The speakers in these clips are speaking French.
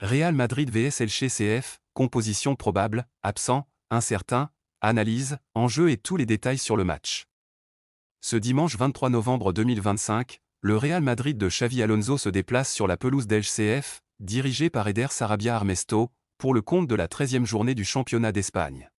Real Madrid vs Elche CF, composition probable, absent, incertain, analyse, enjeux et tous les détails sur le match. Ce dimanche 23 novembre 2025, le Real Madrid de Xavi Alonso se déplace sur la pelouse d'Elche CF, dirigé par Eder Sarabia Armesto, pour le compte de la 13e journée du championnat d'Espagne.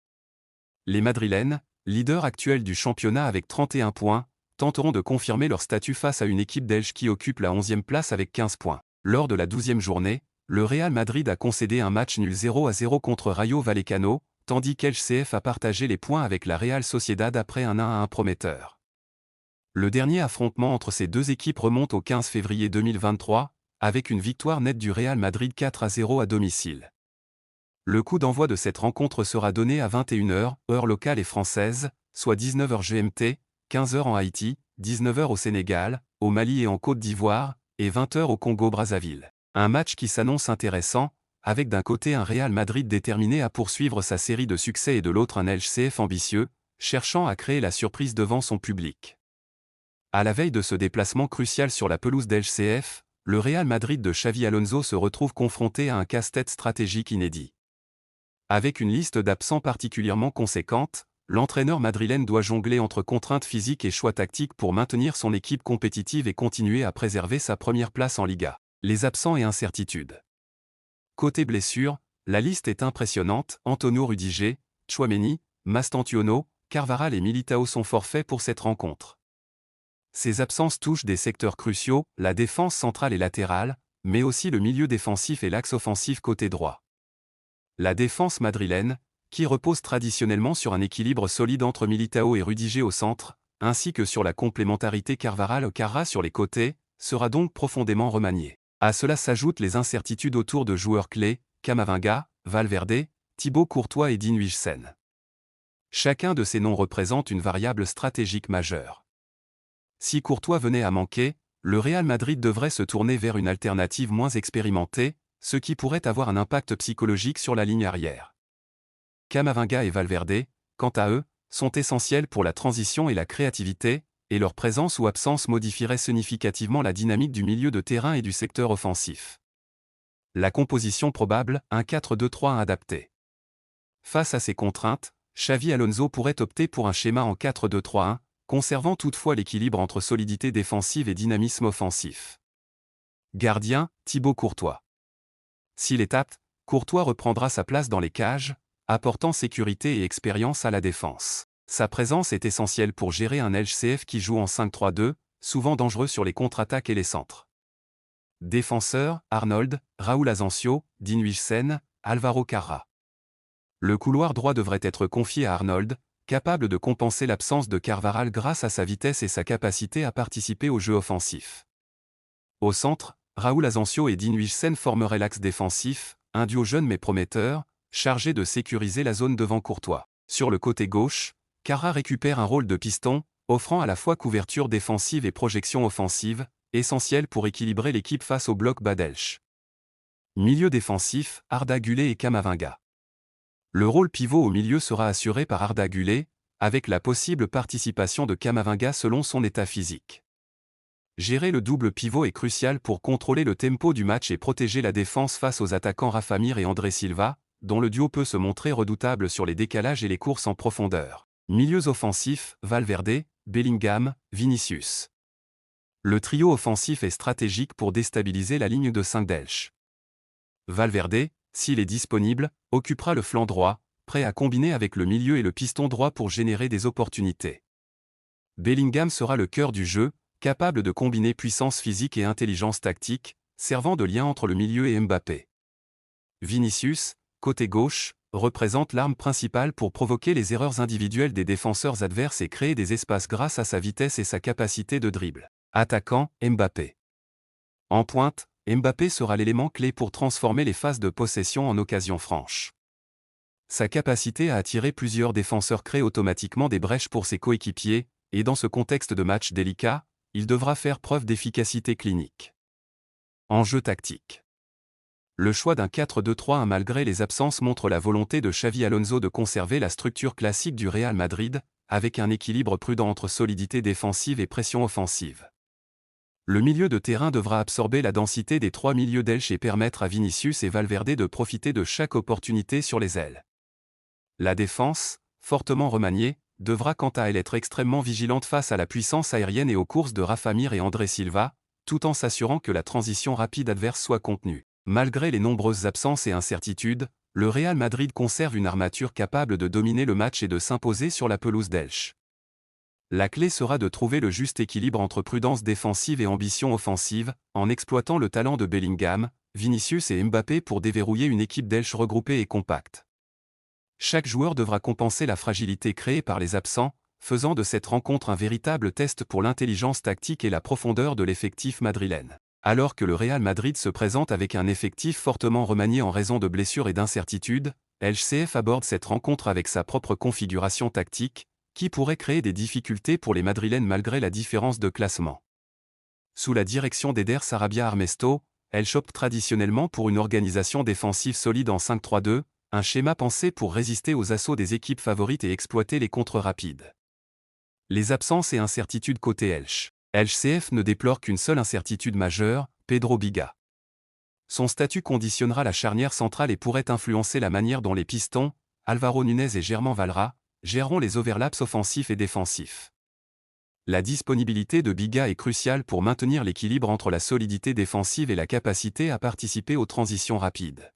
Les Madrilènes, leaders actuels du championnat avec 31 points, tenteront de confirmer leur statut face à une équipe d'Elche qui occupe la 11e place avec 15 points. Lors de la 12e journée, le Real Madrid a concédé un match nul 0-0 contre Rayo Vallecano, tandis qu'Elche CF a partagé les points avec la Real Sociedad après un 1-1 prometteur. Le dernier affrontement entre ces deux équipes remonte au 15 février 2023, avec une victoire nette du Real Madrid 4-0 à domicile. Le coup d'envoi de cette rencontre sera donné à 21h, heure locale et française, soit 19h GMT, 15h en Haïti, 19h au Sénégal, au Mali et en Côte d'Ivoire, et 20h au Congo-Brazzaville. Un match qui s'annonce intéressant, avec d'un côté un Real Madrid déterminé à poursuivre sa série de succès et de l'autre un Elche CF ambitieux, cherchant à créer la surprise devant son public. À la veille de ce déplacement crucial sur la pelouse d'Elche CF, le Real Madrid de Xavi Alonso se retrouve confronté à un casse-tête stratégique inédit. Avec une liste d'absents particulièrement conséquente, l'entraîneur madrilène doit jongler entre contraintes physiques et choix tactiques pour maintenir son équipe compétitive et continuer à préserver sa première place en Liga. Les absents et incertitudes. Côté blessure, la liste est impressionnante. Antonio Rudiger, Tchouaméni, Mastantuono, Carvajal et Militao sont forfaits pour cette rencontre. Ces absences touchent des secteurs cruciaux, la défense centrale et latérale, mais aussi le milieu défensif et l'axe offensif côté droit. La défense madrilène, qui repose traditionnellement sur un équilibre solide entre Militao et Rudiger au centre, ainsi que sur la complémentarité Carvajal-Carra sur les côtés, sera donc profondément remaniée. À cela s'ajoutent les incertitudes autour de joueurs clés, Camavinga, Valverde, Thibaut Courtois et Dean Huijsen. Chacun de ces noms représente une variable stratégique majeure. Si Courtois venait à manquer, le Real Madrid devrait se tourner vers une alternative moins expérimentée, ce qui pourrait avoir un impact psychologique sur la ligne arrière. Camavinga et Valverde, quant à eux, sont essentiels pour la transition et la créativité, et leur présence ou absence modifierait significativement la dynamique du milieu de terrain et du secteur offensif. La composition probable, un 4-2-3-1 adapté. Face à ces contraintes, Xavi Alonso pourrait opter pour un schéma en 4-2-3-1, conservant toutefois l'équilibre entre solidité défensive et dynamisme offensif. Gardien, Thibaut Courtois. S'il est apte, Courtois reprendra sa place dans les cages, apportant sécurité et expérience à la défense. Sa présence est essentielle pour gérer un Elche CF qui joue en 5-3-2, souvent dangereux sur les contre-attaques et les centres. Défenseurs, Arnold, Raúl Asensio, Dean Huijsen, Álvaro Carra. Le couloir droit devrait être confié à Arnold, capable de compenser l'absence de Carvajal grâce à sa vitesse et sa capacité à participer au jeu offensif. Au centre, Raúl Asensio et Dean Huijsen formeraient l'axe défensif, un duo jeune mais prometteur, chargé de sécuriser la zone devant Courtois. Sur le côté gauche, Carra récupère un rôle de piston, offrant à la fois couverture défensive et projection offensive, essentiel pour équilibrer l'équipe face au bloc bas d'Elche. Milieu défensif, Arda Güler et Camavinga. Le rôle pivot au milieu sera assuré par Arda Güler, avec la possible participation de Camavinga selon son état physique. Gérer le double pivot est crucial pour contrôler le tempo du match et protéger la défense face aux attaquants Rafa Mir et André Silva, dont le duo peut se montrer redoutable sur les décalages et les courses en profondeur. Milieux offensifs, Valverde, Bellingham, Vinicius. Le trio offensif est stratégique pour déstabiliser la ligne de 5 d'Elche. Valverde, s'il est disponible, occupera le flanc droit, prêt à combiner avec le milieu et le piston droit pour générer des opportunités. Bellingham sera le cœur du jeu, capable de combiner puissance physique et intelligence tactique, servant de lien entre le milieu et Mbappé. Vinicius, côté gauche, représente l'arme principale pour provoquer les erreurs individuelles des défenseurs adverses et créer des espaces grâce à sa vitesse et sa capacité de dribble. Attaquant, Mbappé. En pointe, Mbappé sera l'élément clé pour transformer les phases de possession en occasions franches. Sa capacité à attirer plusieurs défenseurs crée automatiquement des brèches pour ses coéquipiers, et dans ce contexte de match délicat, il devra faire preuve d'efficacité clinique. Enjeu tactique. Le choix d'un 4-2-3-1 malgré les absences montre la volonté de Xavi Alonso de conserver la structure classique du Real Madrid, avec un équilibre prudent entre solidité défensive et pression offensive. Le milieu de terrain devra absorber la densité des trois milieux d'Elche et permettre à Vinicius et Valverde de profiter de chaque opportunité sur les ailes. La défense, fortement remaniée, devra quant à elle être extrêmement vigilante face à la puissance aérienne et aux courses de Rafa Mir et André Silva, tout en s'assurant que la transition rapide adverse soit contenue. Malgré les nombreuses absences et incertitudes, le Real Madrid conserve une armature capable de dominer le match et de s'imposer sur la pelouse d'Elche. La clé sera de trouver le juste équilibre entre prudence défensive et ambition offensive, en exploitant le talent de Bellingham, Vinicius et Mbappé pour déverrouiller une équipe d'Elche regroupée et compacte. Chaque joueur devra compenser la fragilité créée par les absents, faisant de cette rencontre un véritable test pour l'intelligence tactique et la profondeur de l'effectif madrilène. Alors que le Real Madrid se présente avec un effectif fortement remanié en raison de blessures et d'incertitudes, LCF aborde cette rencontre avec sa propre configuration tactique, qui pourrait créer des difficultés pour les Madrilènes malgré la différence de classement. Sous la direction d'Eder Sarabia Armesto, Elche opte traditionnellement pour une organisation défensive solide en 5-3-2, un schéma pensé pour résister aux assauts des équipes favorites et exploiter les contres rapides. Les absences et incertitudes côté Elche. LCF ne déplore qu'une seule incertitude majeure, Pedro Biga. Son statut conditionnera la charnière centrale et pourrait influencer la manière dont les pistons, Álvaro Núñez et Germán Valra, géreront les overlaps offensifs et défensifs. La disponibilité de Biga est cruciale pour maintenir l'équilibre entre la solidité défensive et la capacité à participer aux transitions rapides.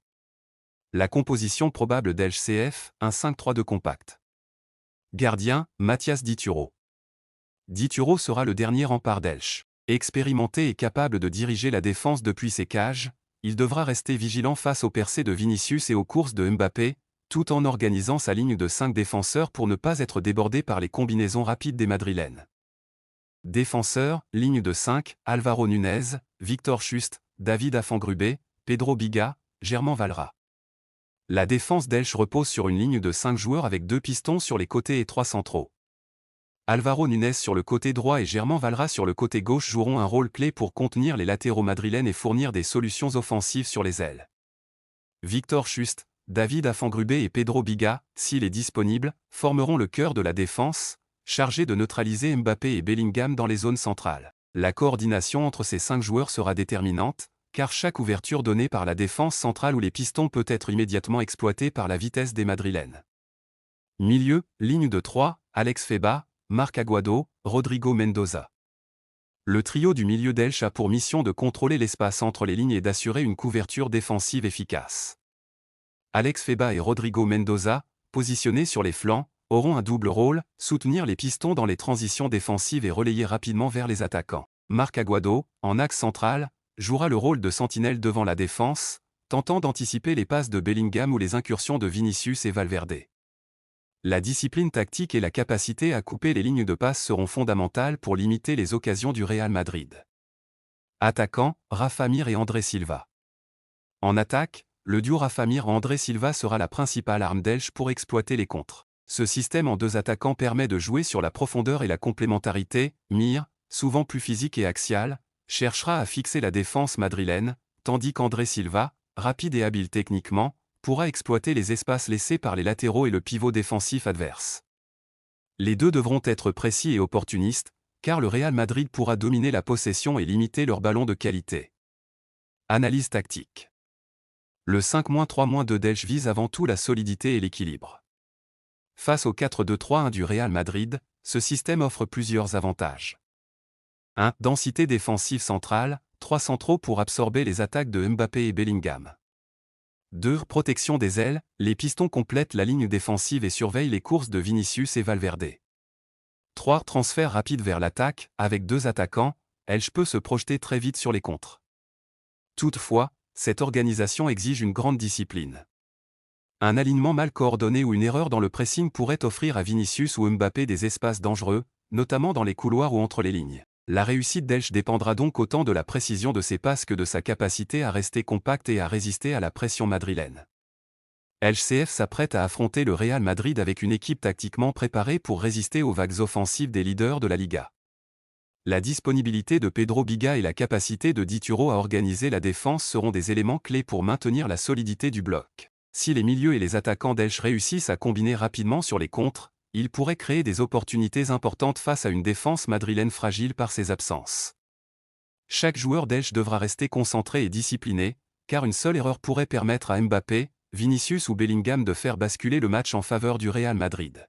La composition probable d'LCF, un 5-3-2 compact. Gardien, Mathias Dituro. Dituro sera le dernier rempart d'Elche. Expérimenté et capable de diriger la défense depuis ses cages, il devra rester vigilant face aux percées de Vinicius et aux courses de Mbappé, tout en organisant sa ligne de 5 défenseurs pour ne pas être débordé par les combinaisons rapides des Madrilènes. Défenseurs, ligne de 5, Álvaro Núñez, Victor Schust, David Afangrubé, Pedro Biga, Germán Valra. La défense d'Elche repose sur une ligne de 5 joueurs avec 2 pistons sur les côtés et 3 centraux. Álvaro Núñez sur le côté droit et Germán Valra sur le côté gauche joueront un rôle clé pour contenir les latéraux madrilènes et fournir des solutions offensives sur les ailes. Victor Schust, David Afangrubé et Pedro Biga, s'il est disponible, formeront le cœur de la défense, chargé de neutraliser Mbappé et Bellingham dans les zones centrales. La coordination entre ces 5 joueurs sera déterminante, car chaque ouverture donnée par la défense centrale ou les pistons peut être immédiatement exploitée par la vitesse des Madrilènes. Milieu, ligne de 3, Alex Feba, Marc Aguado, Rodrigo Mendoza. Le trio du milieu d'Elche a pour mission de contrôler l'espace entre les lignes et d'assurer une couverture défensive efficace. Alex Feba et Rodrigo Mendoza, positionnés sur les flancs, auront un double rôle, soutenir les pistons dans les transitions défensives et relayer rapidement vers les attaquants. Marc Aguado, en axe central, jouera le rôle de sentinelle devant la défense, tentant d'anticiper les passes de Bellingham ou les incursions de Vinicius et Valverde. La discipline tactique et la capacité à couper les lignes de passe seront fondamentales pour limiter les occasions du Real Madrid. Attaquants, Rafa Mir et André Silva. En attaque, le duo Rafa Mir-André Silva sera la principale arme d'Elche pour exploiter les contres. Ce système en 2 attaquants permet de jouer sur la profondeur et la complémentarité. Mir, souvent plus physique et axial, cherchera à fixer la défense madrilène, tandis qu'André Silva, rapide et habile techniquement, pourra exploiter les espaces laissés par les latéraux et le pivot défensif adverse. Les deux devront être précis et opportunistes, car le Real Madrid pourra dominer la possession et limiter leurs ballons de qualité. Analyse tactique. Le 5-3-2 d'Elche vise avant tout la solidité et l'équilibre. Face au 4-2-3-1 du Real Madrid, ce système offre plusieurs avantages. 1. Densité défensive centrale, 3 centraux pour absorber les attaques de Mbappé et Bellingham. 2. Protection des ailes, les pistons complètent la ligne défensive et surveillent les courses de Vinicius et Valverde. 3. Transfert rapide vers l'attaque, avec 2 attaquants, Elche peut se projeter très vite sur les contres. Toutefois, cette organisation exige une grande discipline. Un alignement mal coordonné ou une erreur dans le pressing pourrait offrir à Vinicius ou Mbappé des espaces dangereux, notamment dans les couloirs ou entre les lignes. La réussite d'Elche dépendra donc autant de la précision de ses passes que de sa capacité à rester compact et à résister à la pression madrilène. LCF s'apprête à affronter le Real Madrid avec une équipe tactiquement préparée pour résister aux vagues offensives des leaders de la Liga. La disponibilité de Pedro Biga et la capacité de Dituro à organiser la défense seront des éléments clés pour maintenir la solidité du bloc. Si les milieux et les attaquants d'Elche réussissent à combiner rapidement sur les contres, ils pourraient créer des opportunités importantes face à une défense madrilène fragile par ses absences. Chaque joueur d'Elche devra rester concentré et discipliné, car une seule erreur pourrait permettre à Mbappé, Vinicius ou Bellingham de faire basculer le match en faveur du Real Madrid.